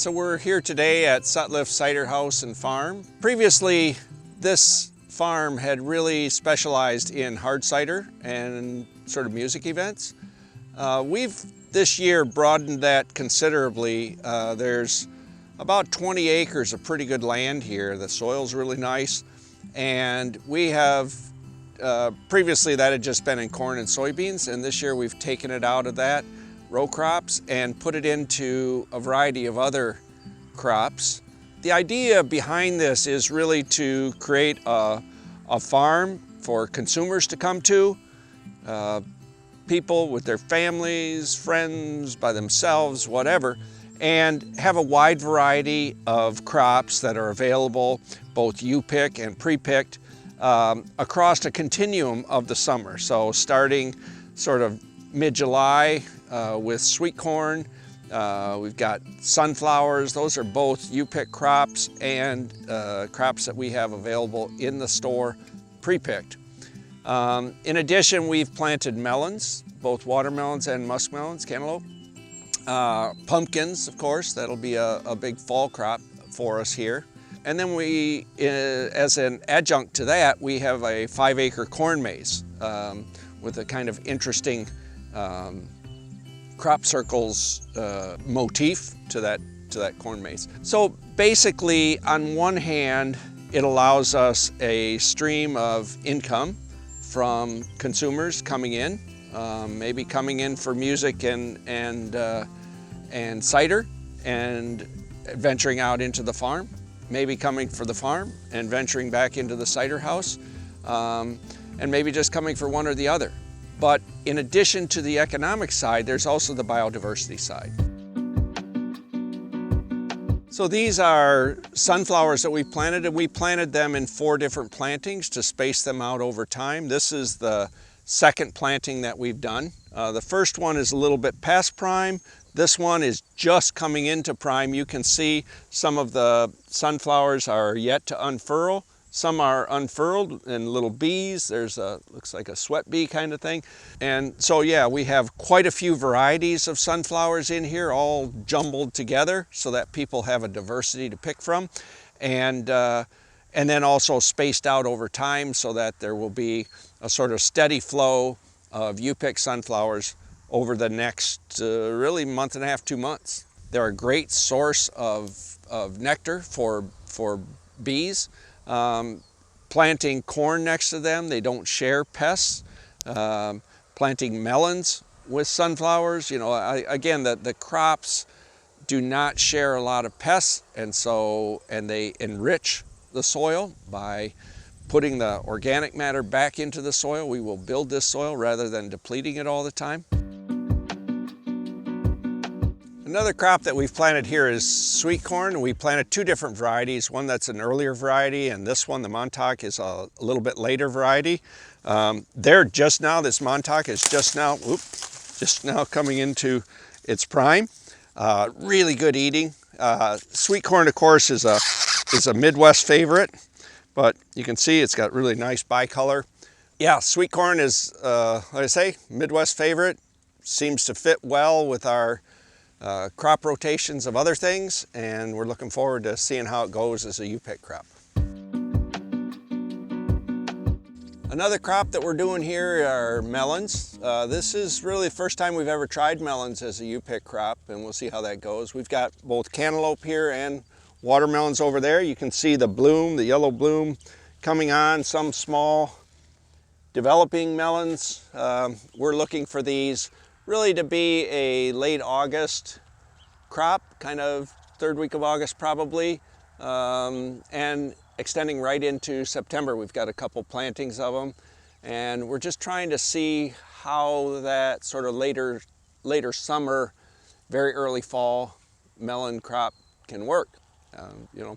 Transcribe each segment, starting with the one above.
So we're here today at Sutliff Cider House and Farm. Previously, this farm had really specialized in hard cider and sort of music events. We've this year broadened that considerably. There's about 20 acres of pretty good land here. The soil's really nice, and we have previously that had just been in corn and soybeans, and this year we've taken it out of that row crops and put it into a variety of other crops. The idea behind this is really to create a farm for consumers to come to, people with their families, friends, by themselves, whatever, and have a wide variety of crops that are available, both you-pick and pre-picked, across a continuum of the summer. So starting sort of mid-July with sweet corn, we've got sunflowers. Those are both you-pick crops and crops that we have available in the store pre-picked. In addition, we've planted melons, both watermelons and muskmelons, cantaloupe. Pumpkins, of course, that'll be a big fall crop for us here. And then we, as an adjunct to that, we have a 5-acre corn maze with a kind of interesting crop circles motif to that corn maze. So basically, on one hand, it allows us a stream of income from consumers coming in, maybe coming in for music and cider, and venturing out into the farm, maybe coming for the farm and venturing back into the cider house, and maybe just coming for one or the other. But in addition to the economic side, there's also the biodiversity side. So these are sunflowers that we planted, and we planted them in 4 different plantings to space them out over time. This is the second planting that we've done. The first one is a little bit past prime. This one is just coming into prime. You can see some of the sunflowers are yet to unfurl. Some are unfurled and little bees. There's looks like a sweat bee kind of thing. And so yeah, we have quite a few varieties of sunflowers in here, all jumbled together so that people have a diversity to pick from. And then also spaced out over time so that there will be a sort of steady flow of you-pick sunflowers over the next really month and a half, 2 months. They're a great source of nectar for bees. Planting corn next to them, they don't share pests. Planting melons with sunflowers, you know, again, the crops do not share a lot of pests, and they enrich the soil by putting the organic matter back into the soil. We will build this soil rather than depleting it all the time. Another crop that we've planted here is sweet corn. We planted 2 different varieties, one that's an earlier variety, and this one, the Montauk, is a little bit later variety. This Montauk is just now coming into its prime. Really good eating. Sweet corn, of course, is a Midwest favorite, but you can see it's got really nice bicolor. Yeah, sweet corn is, like I say, Midwest favorite. Seems to fit well with our crop rotations of other things, and we're looking forward to seeing how it goes as a you-pick crop. Another crop that we're doing here are melons. This is really the first time we've ever tried melons as a you-pick crop, and we'll see how that goes. We've got both cantaloupe here and watermelons over there. You can see the bloom, the yellow bloom coming on, some small developing melons. We're looking for these really to be a late August crop, kind of 3rd week of August probably, and extending right into September. We've got a couple plantings of them, and we're just trying to see how that sort of later summer, very early fall melon crop can work. You know,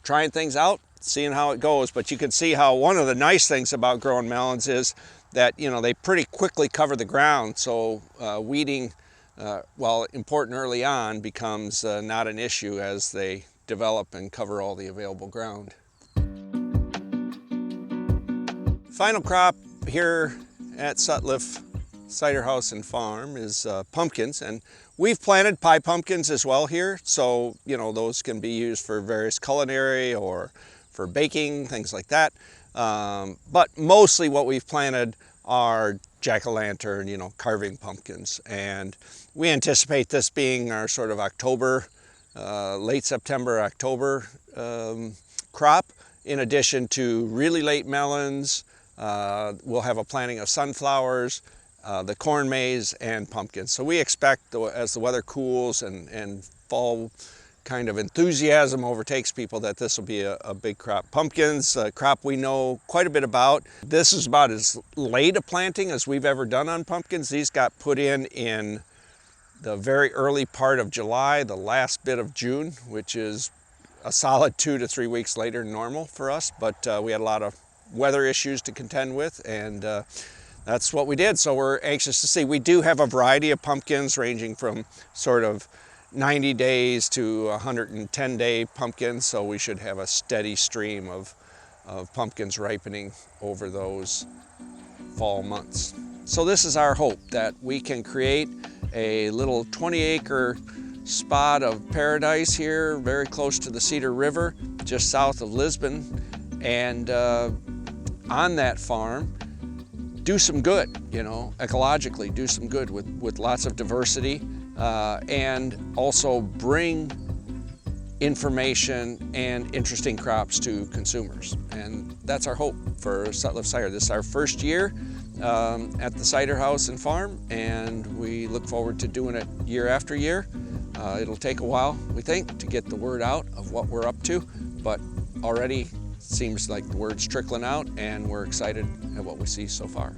trying things out, seeing how it goes. But you can see how one of the nice things about growing melons is that, you know, they pretty quickly cover the ground, so weeding, while important early on, becomes not an issue as they develop and cover all the available ground. Final crop here at Sutliff Cider House and Farm is pumpkins, and we've planted pie pumpkins as well here, so those can be used for various culinary or for baking, things like that. But mostly what we've planted are jack-o'-lantern, carving pumpkins, and we anticipate this being our sort of October, late September, October crop, in addition to really late melons. We'll have a planting of sunflowers, the corn maze, and pumpkins. So we expect, as the weather cools and fall kind of enthusiasm overtakes people, that this will be a big crop. Pumpkins, a crop we know quite a bit about. This is about as late a planting as we've ever done on pumpkins. These got put in the very early part of July, the last bit of June, which is a solid 2 to 3 weeks later than normal for us, but we had a lot of weather issues to contend with, and that's what we did. So we're anxious to see. We do have a variety of pumpkins ranging from sort of 90 days to 110-day pumpkins, so we should have a steady stream of pumpkins ripening over those fall months. So this is our hope, that we can create a little 20-acre spot of paradise here, very close to the Cedar River, just south of Lisbon, and on that farm do some good, ecologically do some good with lots of diversity, and also bring information and interesting crops to consumers. And that's our hope for Sutliff Cider. This is our first year at the Cider House and Farm, and we look forward to doing it year after year. It'll take a while, we think, to get the word out of what we're up to, but already seems like the word's trickling out, and we're excited at what we see so far.